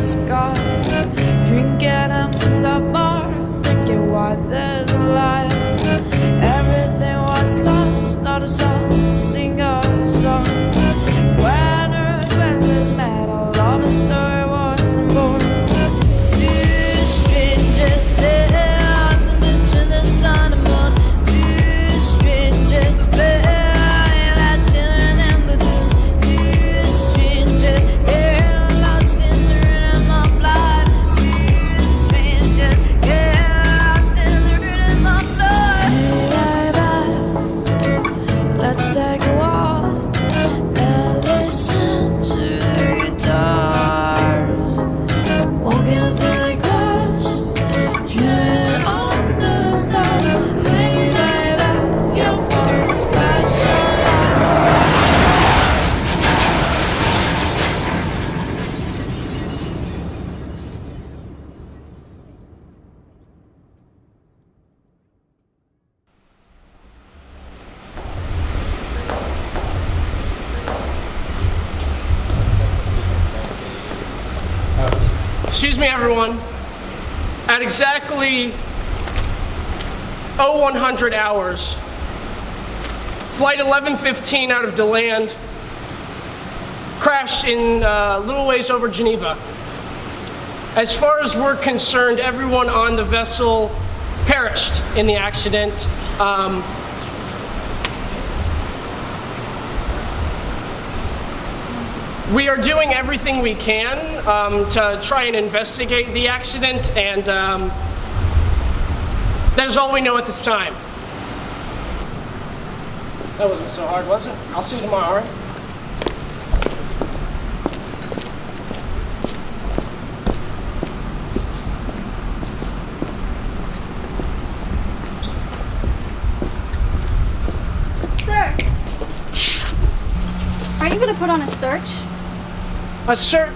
sky, drinking in the bar, thinking why there's a life. Everything was lost, not a soul to sing a song. When her glances met, a love story wasn't born. Two strangers dancing between the sun and moon. Two strangers playing like children in the dunes. Two strangers getting lost in the rhythm of life. Two strangers getting lost in the rhythm of life. Hey, let's take a walk and listen to the guitars. Walking through the coast, dreaming under the stars. Hey, baby, you're for a special Excuse me, everyone. At exactly 0100 hours, flight 1115 out of DeLand crashed in a little ways over Geneva. As far as we're concerned, everyone on the vessel perished in the accident. We are doing everything we can to try and investigate the accident, and that is all we know at this time. That wasn't so hard, was it? I'll see you tomorrow, all right? Sir, are you going to put on a search? Sir,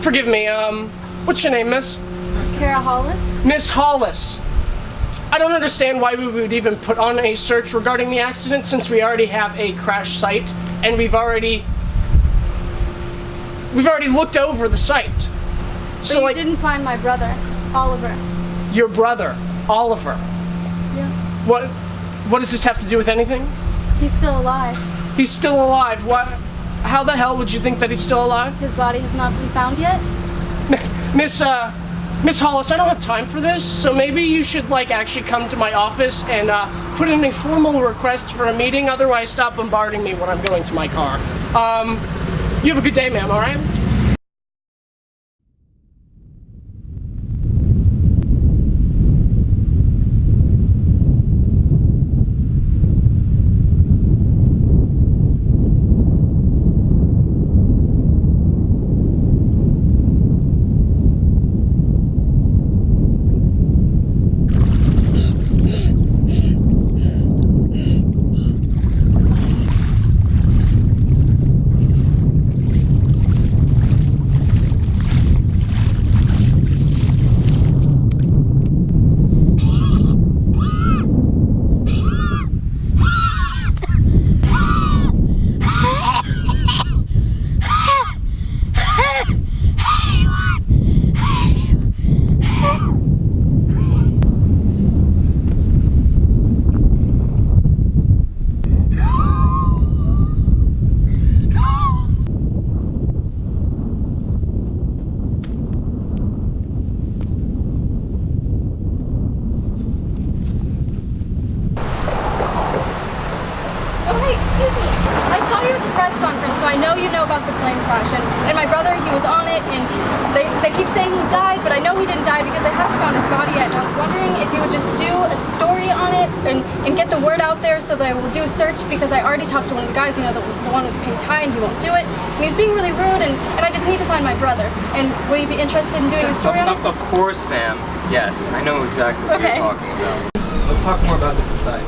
forgive me, what's your name, miss? Kara Hollis? Miss Hollis. I don't understand why we would even put on a search regarding the accident since we already have a crash site and we've already looked over the site. But So you like, didn't find my brother, Oliver. your brother, Oliver. Yeah. What does this have to do with anything? He's still alive. He's still alive. What? How the hell would you think that he's still alive? His body has not been found yet? Miss Hollis, I don't have time for this, so maybe you should like actually come to my office and put in a formal request for a meeting, otherwise stop bombarding me when I'm going to my car. You have a good day, ma'am, all right? Press conference, so I know you know about the plane crash, and my brother, he was on it, and they keep saying he died, but I know he didn't die because they haven't found his body yet, and I was wondering if you would just do a story on it and get the word out there so that I will do a search, because I already talked to one of the guys, you know, the one with the pink tie, and he won't do it, and he's being really rude, and I just need to find my brother. And will you be interested in doing a story on it? Of course, ma'am. Yes, I know exactly what you're talking about. Let's talk more about this inside.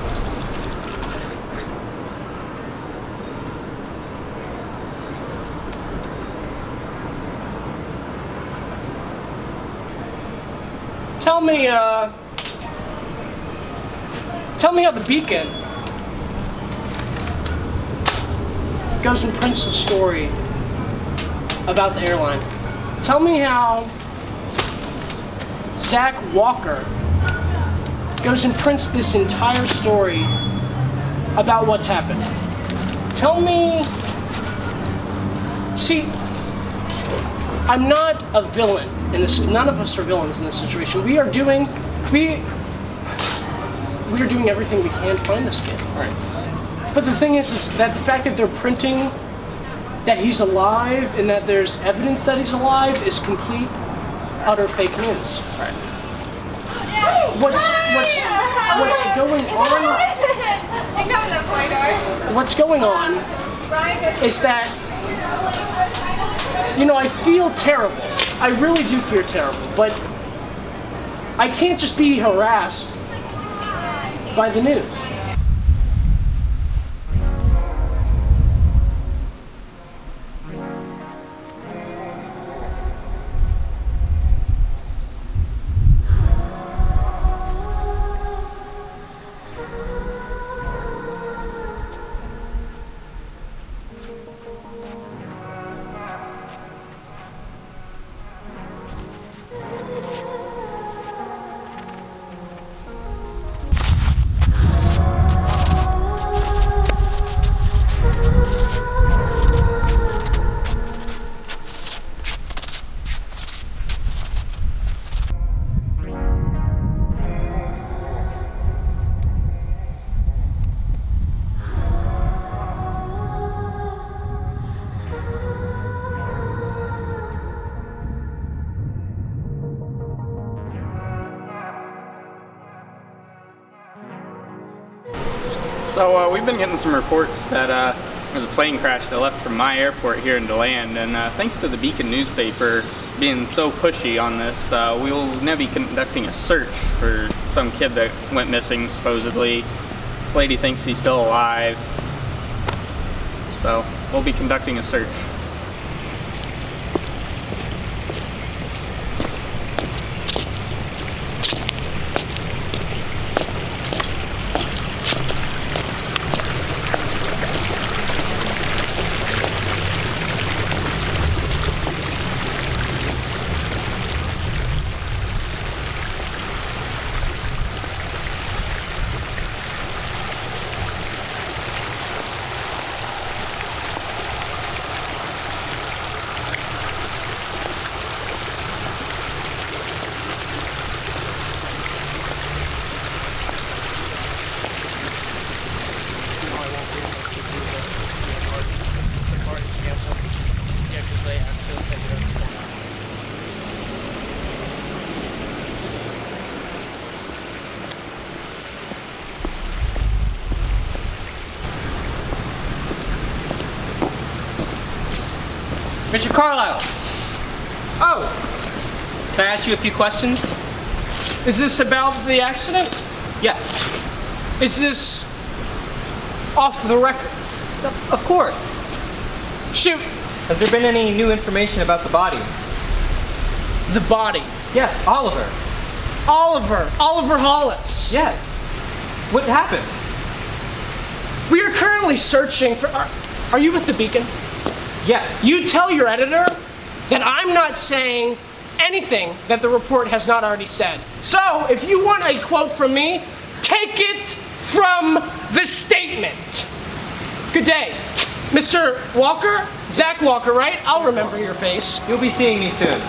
Tell me how the beacon goes and prints the story about the airline. Tell me how Zach Walker goes and prints this entire story about what's happened. Tell me... See, I'm not a villain in this. None of us are villains in this situation. We are doing everything we can to find this kid. Right. But the thing is that the fact that they're printing that he's alive and that there's evidence that he's alive is complete, utter fake news. Right. What's going on? What's going on is that, you know, I feel terrible. I really do feel terrible, but I can't just be harassed by the news. So we've been getting some reports that there's a plane crash that left from my airport here into land, and thanks to the Beacon newspaper being so pushy on this, we will now be conducting a search for some kid that went missing, supposedly. This lady thinks he's still alive, so we'll be conducting a search. Mr. Carlisle, Oh, can I ask you a few questions? is this about the accident? Yes. Is this off the record? Of course. Shoot, Has there been any new information about the body? the body. Yes, Oliver. Oliver Hollis. Yes. What happened? We are currently searching for... Are you with the Beacon? Yes. You tell your editor that I'm not saying anything that the report has not already said. So, if you want a quote from me, take it from the statement. Good day. Mr. Walker? Zach Walker, right? I'll remember your face. You'll be seeing me soon.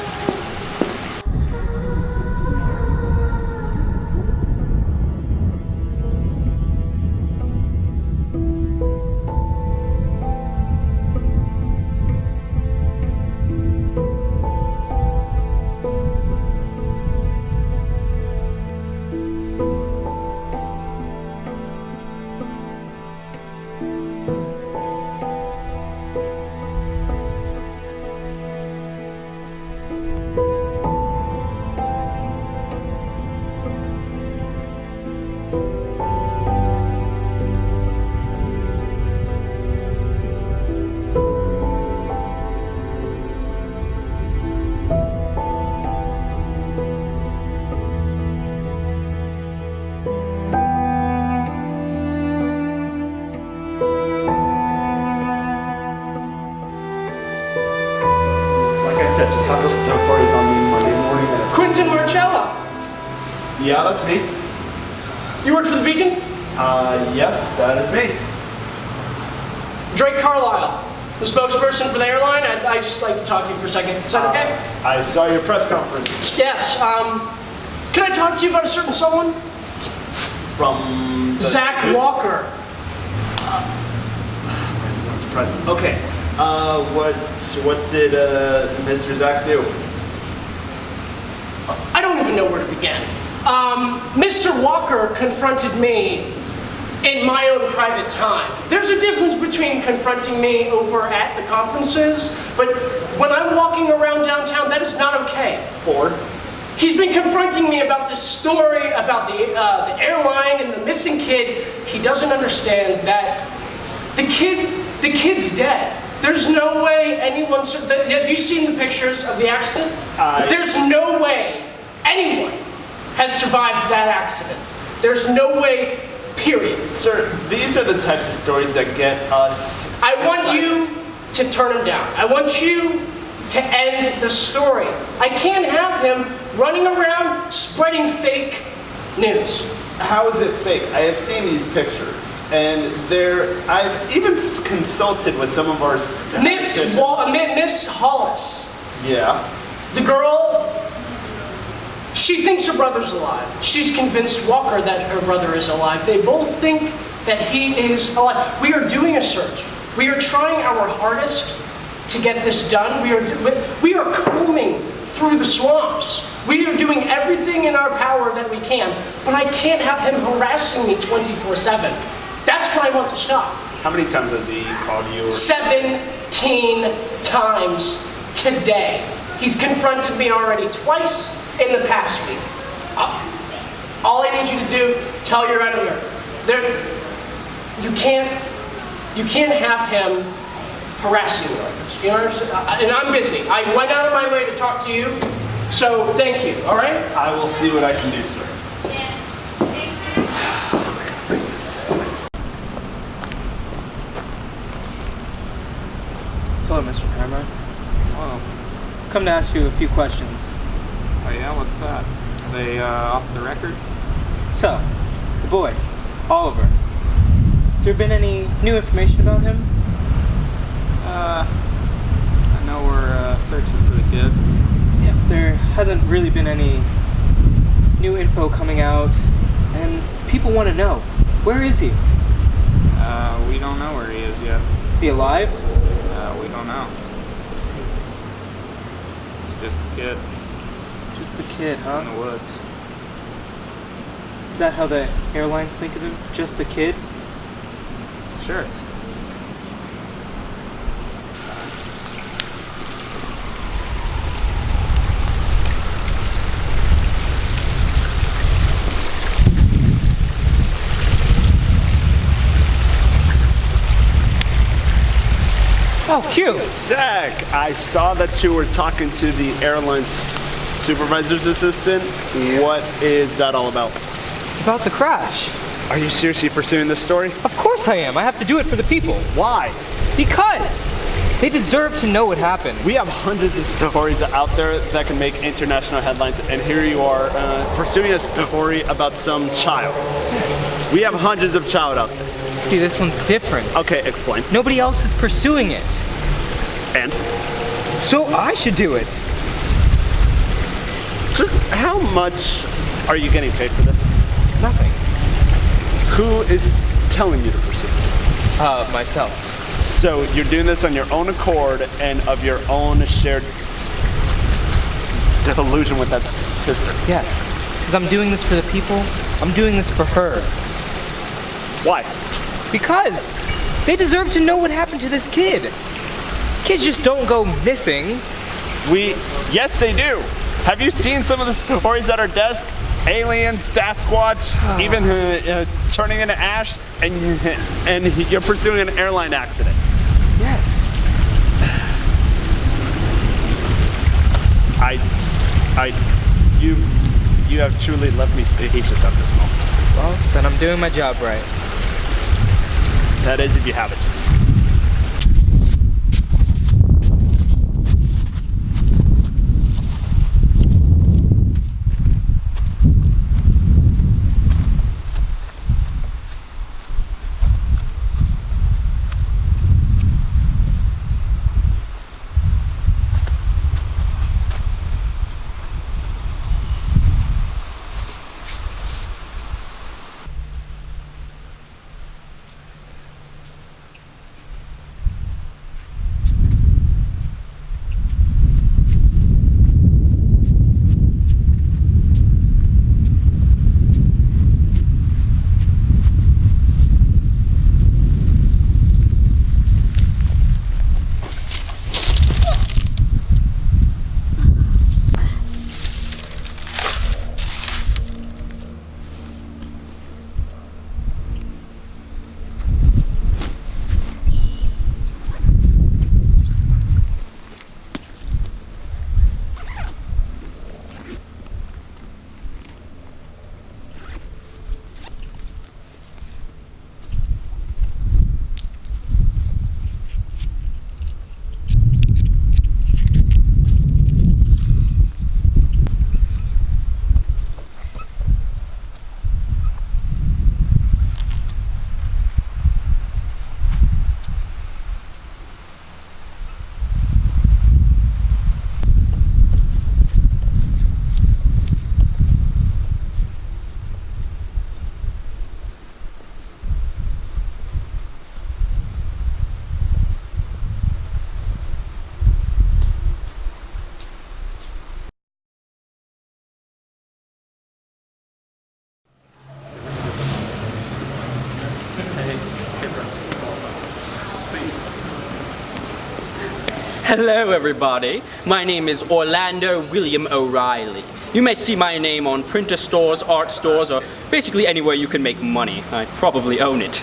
that just had those snow parties on me Monday morning. Quentin Marcella. Yeah, that's me. You work for the Beacon? Yes, that is me. Drake Carlisle, the spokesperson for the airline. I'd just like to talk to you for a second. Is that okay? I saw your press conference. Yes. Can I talk to you about a certain someone? From Zach Walker. That's present. Okay. What did Mr. Zach do? I don't even know where to begin. Mr. Walker confronted me in my own private time. There's a difference between confronting me over at the conferences, but when I'm walking around downtown, that is not okay. For? He's been confronting me about this story about the airline and the missing kid. He doesn't understand that the kid's dead. There's no way anyone. Have you seen the pictures of the accident? There's no way anyone has survived that accident. There's no way. Period. Sir, these are the types of stories that get us. I want you to turn him down. I want you to end the story. I can't have him running around spreading fake news. How is it fake? I have seen these pictures, and I've even consulted with some of our staff. Miss Hollis. Yeah. The girl. She thinks her brother's alive. She's convinced Walker that her brother is alive. They both think that he is alive. We are doing a search. We are trying our hardest to get this done. We are combing through the swamps. We are doing everything in our power that we can, but I can't have him harassing me 24/7. That's what I want to stop. How many times has he called you? 17 times today. He's confronted me already twice in the past week. All I need you to do, tell your editor. You can't have him harassing you like this. You understand? And I'm busy. I went out of my way to talk to you, so thank you, all right? I will see what I can do, sir. Hello, Mr. Kramer. Whoa. Come to ask you a few questions. Oh yeah, what's that? Are they off the record? So, the boy, Oliver. Has there been any new information about him? I know we're searching for the kid. Yeah. There hasn't really been any new info coming out, and people want to know, where is he? We don't know where he is yet. Is he alive? We don't know. He's just a kid Just a kid, huh? in the woods. Is that how the airlines think of him? Just a kid? Sure. Oh, cute! Zach, I saw that you were talking to the airline supervisor's assistant. What is that all about? It's about the crash. Are you seriously pursuing this story? Of course I am. I have to do it for the people. Why? Because they deserve to know what happened. We have hundreds of stories out there that can make international headlines, and here you are pursuing a story about some child. Yes. We have hundreds of child out there. See, this one's different. Okay, explain. Nobody else is pursuing it. And? So I should do it. Just how much are you getting paid for this? Nothing. Who is telling you to pursue this? Myself. So you're doing this on your own accord and of your own shared delusion with that sister? Yes. Because I'm doing this for the people. I'm doing this for her. Why? Because they deserve to know what happened to this kid. Kids just don't go missing. Yes, they do. Have you seen some of the stories at our desk? Aliens, Sasquatch, even turning into ash, and you're pursuing an airline accident. Yes. You have truly left me speechless at this moment. Well, then I'm doing my job right. That is, if you have it. Hello everybody, my name is Orlando William O'Reilly. You may see my name on printer stores, art stores, or basically anywhere you can make money. I probably own it.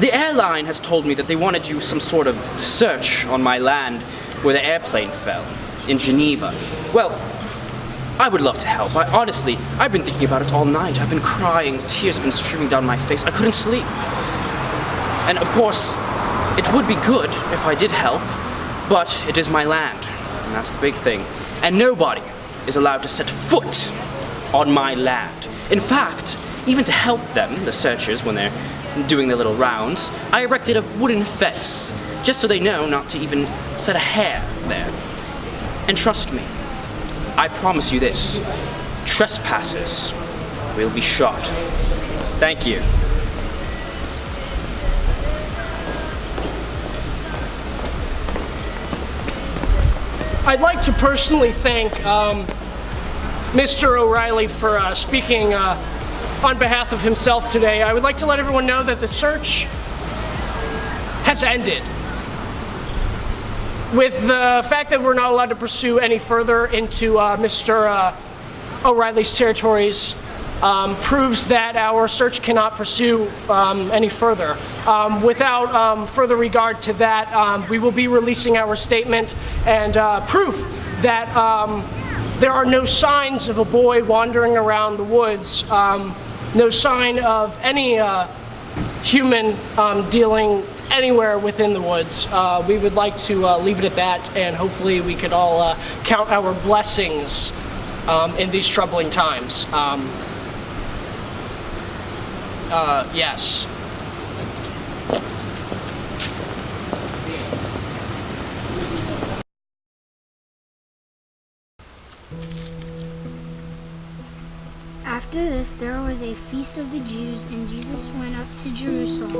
The airline has told me that they want to do some sort of search on my land where the airplane fell, in Geneva. Well, I would love to help. Honestly, I've been thinking about it all night. I've been crying, tears have been streaming down my face. I couldn't sleep. And of course, it would be good if I did help, but it is my land, and that's the big thing. And nobody is allowed to set foot on my land. In fact, even to help them, the searchers, when they're doing their little rounds, I erected a wooden fence, just so they know not to even set a hair there. And trust me, I promise you this, trespassers will be shot. Thank you. I'd like to personally thank Mr. O'Reilly for speaking on behalf of himself today. I would like to let everyone know that the search has ended. With the fact that we're not allowed to pursue any further into Mr. O'Reilly's territories proves that our search cannot pursue any further. Without further regard to that, we will be releasing our statement and proof that there are no signs of a boy wandering around the woods, no sign of any human dealing anywhere within the woods. We would like to leave it at that, and hopefully we could all count our blessings in these troubling times. Yes. After this, there was a feast of the Jews, and Jesus went up to Jerusalem.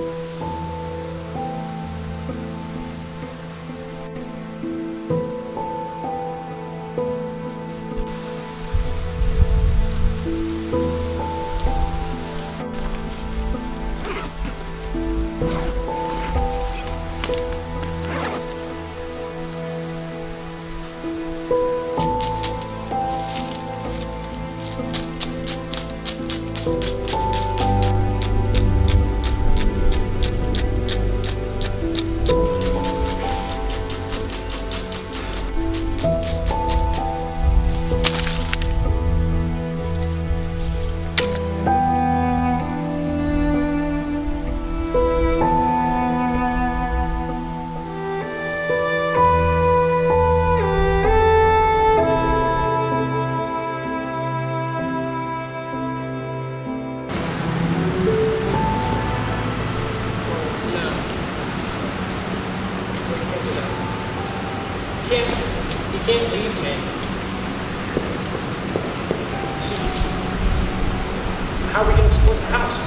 You can't leave me. How are we going to split the house?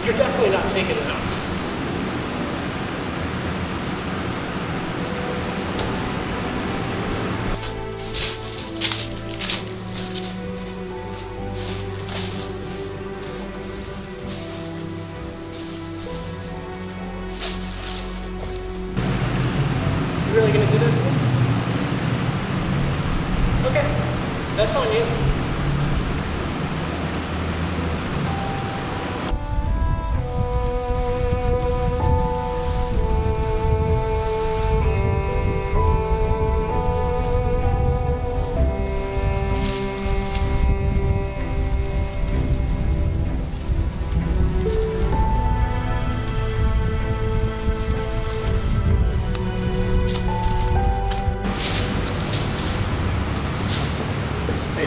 You're definitely not taking the house. You really going to do that to me? Okay, that's on you.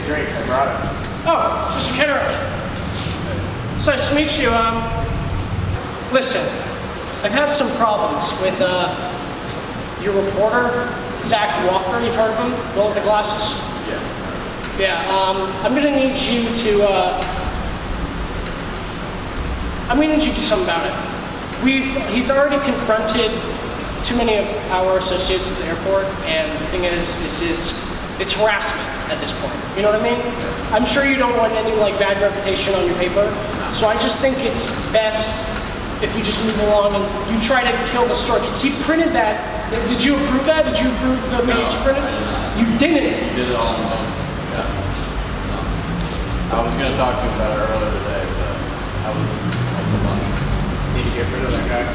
Drinks, I brought it. Oh, Mr. Kara. It's nice to meet you. Listen, I've had some problems with your reporter, Zach Walker. You've heard of him? The one with the glasses? Yeah. Yeah. I'm gonna need you to. I'm gonna need you to do something about it. He's already confronted too many of our associates at the airport, and the thing is it's harassment at this point. You know what I mean? I'm sure you don't want any like bad reputation on your paper, so I just think it's best if you just move along and you try to kill the story. Because he printed that Did you approve that? Did you approve the page you printed? You didn't. You did it all in one. Yeah. I was going to talk to you about it earlier today, but I was at the lunch. Need to get rid of that guy.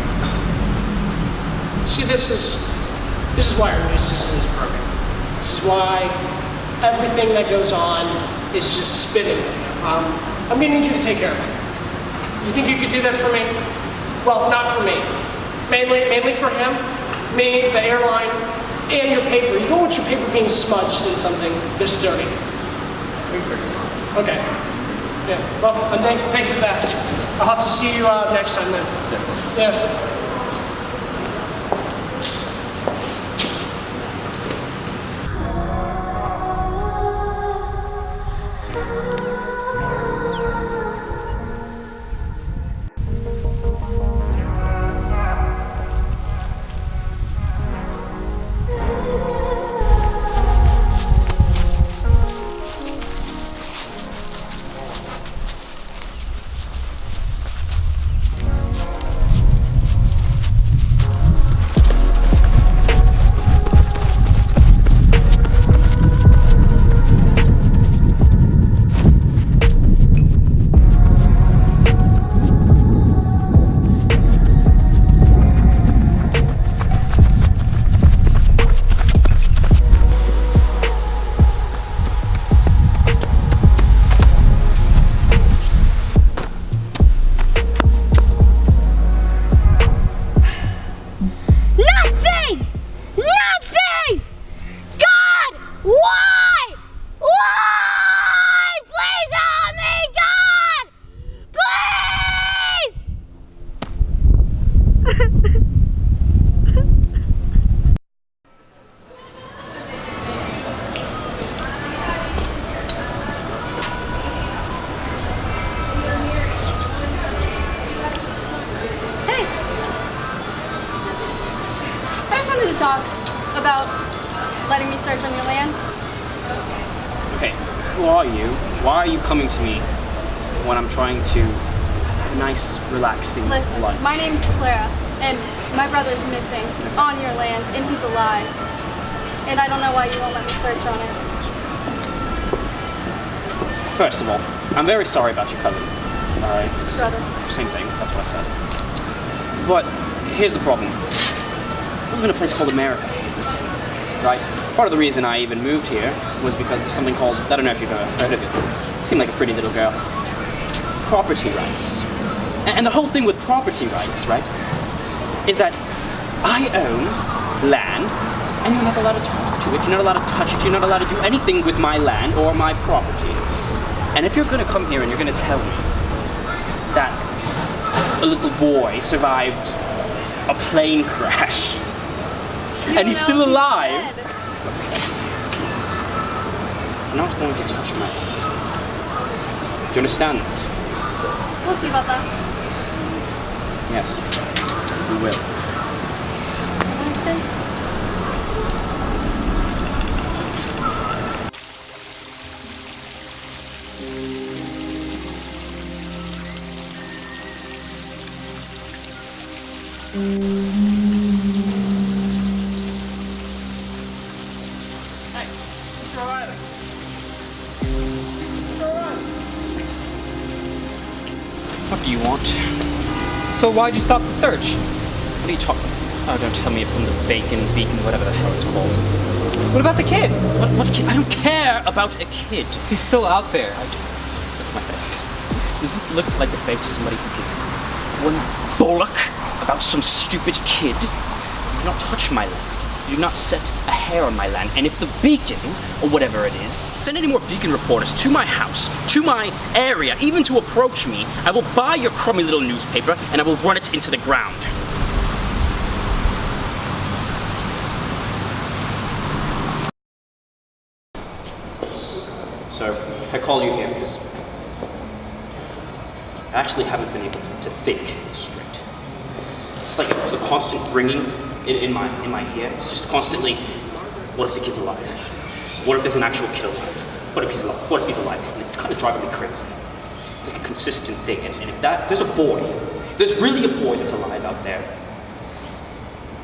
See, this is why our news system is broken. This is why everything that goes on is just spinning. I'm going to need you to take care of it. You think you could do that for me? Well, not for me. Mainly for him, me, the airline, and your paper. You don't want your paper being smudged in something this dirty. Okay. Yeah. Well, thank you for that. I'll have to see you next time then. Yeah. Talk about letting me search on your land. Okay, who are you? Why are you coming to me when I'm trying to have a nice, relaxing Listen, life? my name's Clara, and my brother's missing on your land, and he's alive. And I don't know why you won't let me search on it. First of all, I'm very sorry about your cousin. Brother. Same thing, that's what I said. But here's the problem. I live in a place called America, right? Part of the reason I even moved here was because of something called, I don't know if you've ever heard of it, seemed like a pretty little girl, property rights. And the whole thing with property rights, right, is that I own land, and you're not allowed to talk to it, you're not allowed to touch it, you're not allowed to do anything with my land or my property. And if you're gonna come here and you're gonna tell me that a little boy survived a plane crash, and he's still alive. I'm not going to touch my land. Do you understand that? We'll see about that. Yes, we will. Want to stay? What do you want? So why'd you stop the search? What are you talking about? Oh, don't tell me you're from the beacon, whatever the hell it's called. What about the kid? What kid? I don't care about a kid. He's still out there. I do. Look at my face. Does this look like the face of somebody who gives one bollock about some stupid kid? Do not touch my land. You do not set a hair on my land. And if the beacon, or whatever it is, send any more beacon reporters to my house, to my area, even to approach me, I will buy your crummy little newspaper and I will run it into the ground. So, I call you here because I actually haven't been able to think straight. It's like a constant ringing in my ear. It's just constantly, what if the kid's alive? What if there's an actual kid alive? What if he's alive? What if he's alive? And it's kind of driving me crazy. It's like a consistent thing. And if there's a boy, if there's really a boy that's alive out there,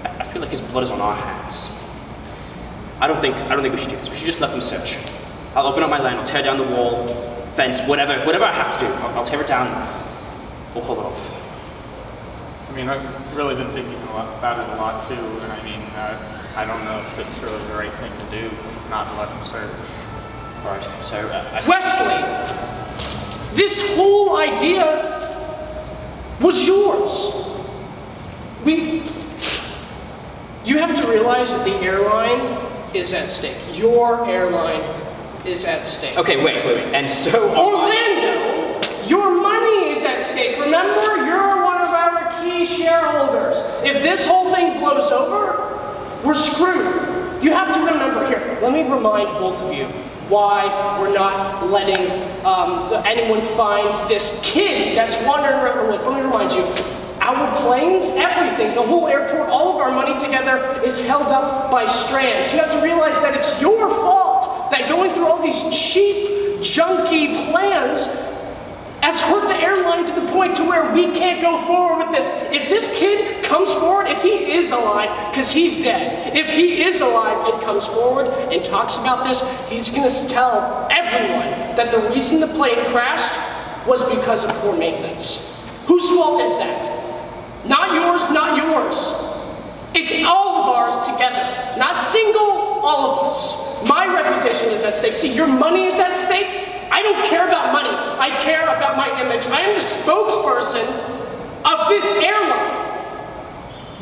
I feel like his blood is on our hands. I don't think we should do this. We should just let them search. I'll open up my land, I'll tear down the wall, fence, whatever I have to do. I'll tear it down. We'll hold it off. I mean, I've really been thinking about it a lot too, and I mean, I don't know if it's really the right thing to do, not to let them search. Right, so Wesley! This whole idea was yours. You have to realize that the airline is at stake. Your airline is at stake. Okay, wait. And so Orlando, your money is at stake. Remember, you're one of our key shareholders. If this whole thing blows over, we're screwed. You have to remember here, let me remind both of you why we're not letting anyone find this kid that's wandering around the woods. Let me remind you, our planes, everything, the whole airport, all of our money together is held up by strands. You have to realize that it's your fault that going through all these cheap, junky plans has hurt the airline to the point to where we can't go forward with this. If this kid comes forward, if he is alive, because he's dead, if he is alive and comes forward and talks about this, he's going to tell everyone that the reason the plane crashed was because of poor maintenance. Whose fault is that? Not yours, not yours. It's all of ours together. Not single, all of us. My reputation is at stake. See, your money is at stake. I don't care about money. I care about my image. I am the spokesperson of this airline.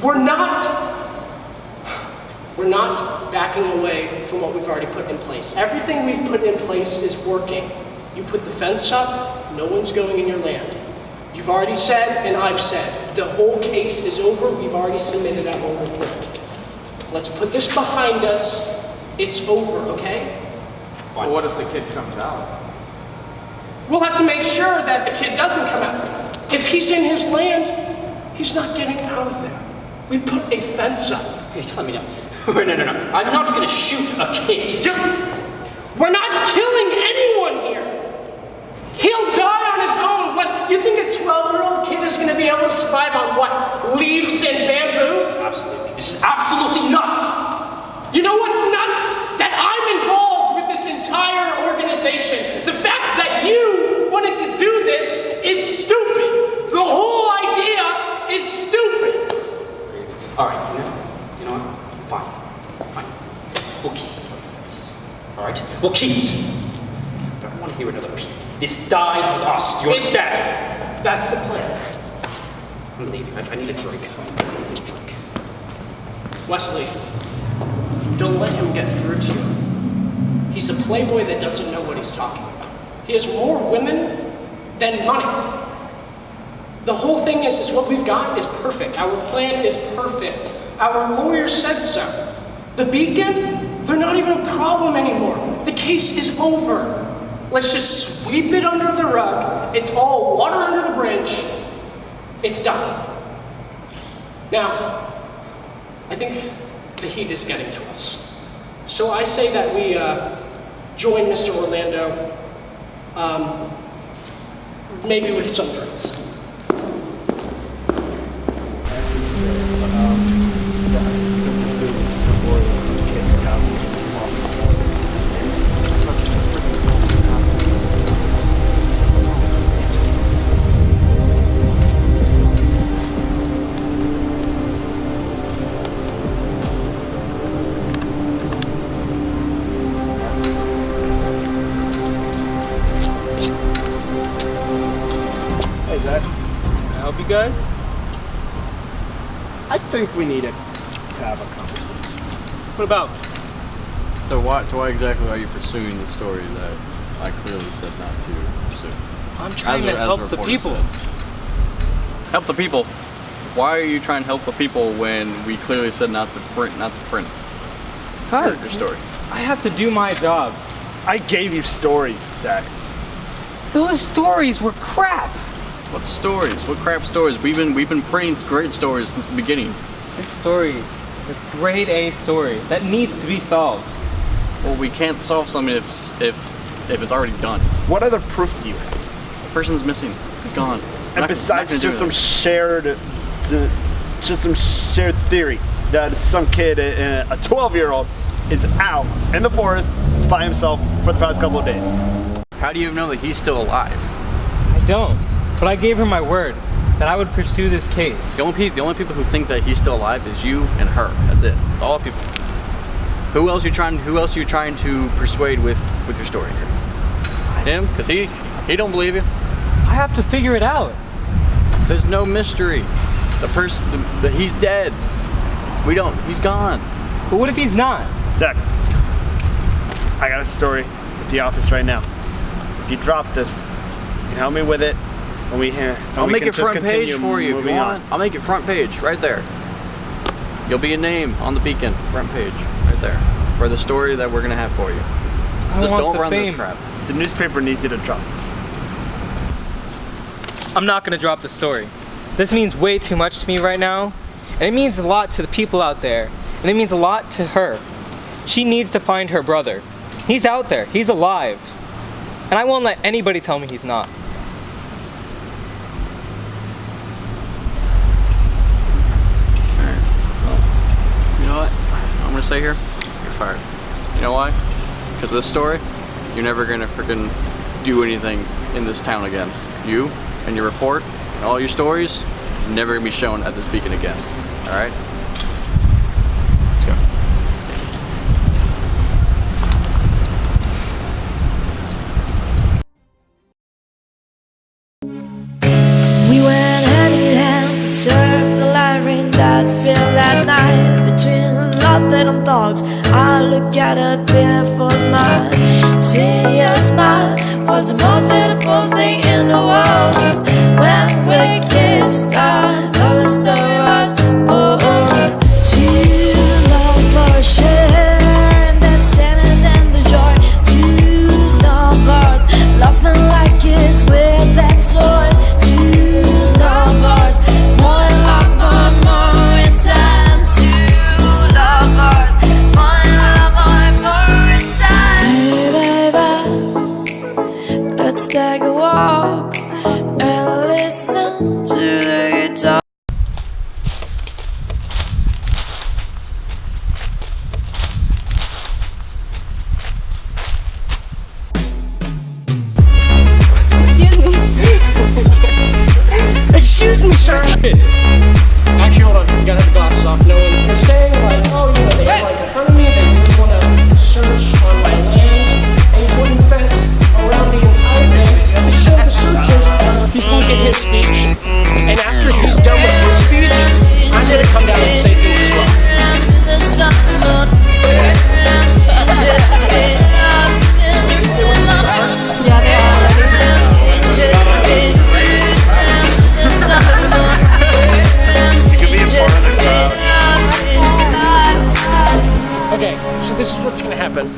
We're not backing away from what we've already put in place. Everything we've put in place is working. You put the fence up, no one's going in your land. You've already said, and I've said, the whole case is over. We've already submitted our own report. Let's put this behind us. It's over, okay? Well, what if the kid comes out? We'll have to make sure that the kid doesn't come out. If he's in his land, he's not getting out of there. We put a fence up. You're telling me no. No. I'm not going to shoot a kid. We're not killing anyone here. He'll die on his own. What, you think a 12-year-old kid is going to be able to survive on what? Leaves and bamboo? Absolutely. This is absolutely nuts. You know what's nuts? That I'm involved with this entire organization. The fact that you wanted to do this is stupid. The whole idea is stupid. Crazy. All right, you know what? Fine. We'll keep it. All right? We'll keep it. I don't want to hear another peep. This dies with us. Do you understand? That's the plan. I'm leaving. I need a drink. Wesley, don't let him get through to you. He's a playboy that doesn't know what he's talking about. He has more women than money. The whole thing is what we've got is perfect. Our plan is perfect. Our lawyer said so. The Beacon, they're not even a problem anymore. The case is over. Let's just sweep it under the rug. It's all water under the bridge. It's done. Now, I think the heat is getting to us. So I say that we join Mr. Orlando, maybe with some drinks. Guys, I think we need to have a conversation. What about? So why exactly are you pursuing the story that I clearly said not to pursue? I'm trying to help the people. Help the people? Why are you trying to help the people when we clearly said not to print? Because your story. I have to do my job. I gave you stories, Zach. Those stories were crap. What stories? What crap stories? We've been printing great stories since the beginning. This story is a grade A story that needs to be solved. Well, we can't solve something if it's already done. What other proof do you have? The person's missing. He's gone. And besides just some shared theory, that some kid, a 12-year-old, is out in the forest by himself for the past couple of days. How do you know that he's still alive? I don't, but I gave her my word that I would pursue this case. The only people who think that he's still alive is you and her. That's it. It's all people. Who else are you trying to persuade with your story here? Him? Because he don't believe you. I have to figure it out. There's no mystery. He's dead. He's gone. But what if he's not? Zach, I got a story at the office right now. If you drop this, you can help me with it, and I'll make it front page for you if you want. I'll make it front page right there. You'll be a name on the beacon, front page, right there, for the story that we're gonna have for you. Just don't run this crap. The newspaper needs you to drop this. I'm not gonna drop the story. This means way too much to me right now, and it means a lot to the people out there, and it means a lot to her. She needs to find her brother. He's out there, he's alive, and I won't let anybody tell me he's not. Alright, well, you know what? I'm gonna say here, you're fired. You know why? Because of this story, you're never gonna freaking do anything in this town again. You and your report and all your stories never gonna be shown at this beacon again. Alright? Let's go. We went hand in hand to surf the light rain that filled that night. Between love and dogs, I look at a beautiful smile. Seeing your smile was the most beautiful thing in the world. When we kissed, our love story was born. Two lovers sharing the sadness and the joy. Two lovers laughing like kids with their toys. Two lovers more in love and more in time. Two lovers more in love and more in time. Hey baby, let's take a walk and listen to the guitar. Excuse me, sir. Actually, hold on. You gotta have the glasses off. No one was saying like, oh, you know, they have like in front of me. They just want to search on my land, and putting fence around the entire thing to show the searchers. He's looking at his speech, and after he's done with his speech, I'm gonna come down and say things as well. Yeah, they are already. Okay, so this is what's gonna happen.